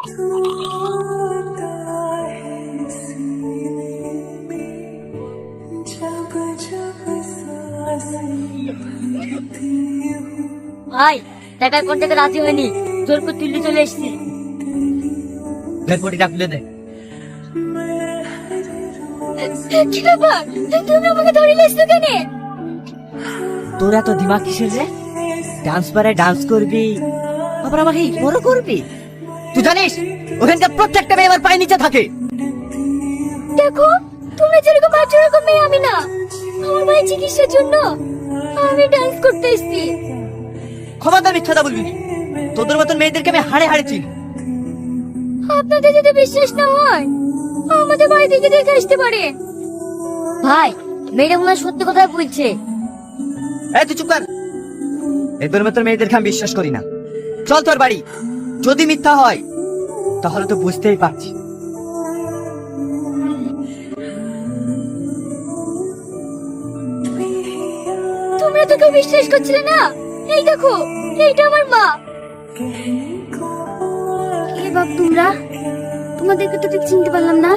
ভাই টাকা কোন থেকে রাজি হয়নি, জোর করে তুললে চলে এসছি। কোটিটা খুলে দে। কি ব্যাপার, তুমি আমাকে ধরে নিয়েছো কেন? তোর এত দিমাগ কিসের রে? ডান্স পারে ডান্স করবি, আবার আমাকে ইগনোরও করবি? তুই জানিস ওখানকার প্রত্যেকটা মেয়ে আমার পায়ের নিচে থাকে। দেখো, তুমি যেরকম ভাবছো এরকম মেয়ে আমি না। আমার মায়ের চিকিৎসার জন্য আমি ডান্স করতে এসেছি। ক্ষমতা মিথ্যাটা বলবি না। তোদের মতন মেয়েদেরকে আমি হাড়ে হাড়ে চিনি। আপনাদের যদি বিশ্বাস না হয় আমাদের বাড়ি থেকে দেখে আসতে পারে। ভাই, মেয়েটা মনে হয় সত্যি কথা বলছে। এই তুই চুপ কর। এদের মতন মেয়েদেরকে আমি বিশ্বাস করি না। চল তোর বাড়ি, যদি মিথ্যা হয় তাহলে তো বুঝতেই পারছি। তোমরা তো কেউ বিশ্বাস করছিলে না। এই দেখো, এইটা আমার মা। কে বাপ তোমরা? তোমাদেরকে তো ঠিক চিনতে পারলাম না।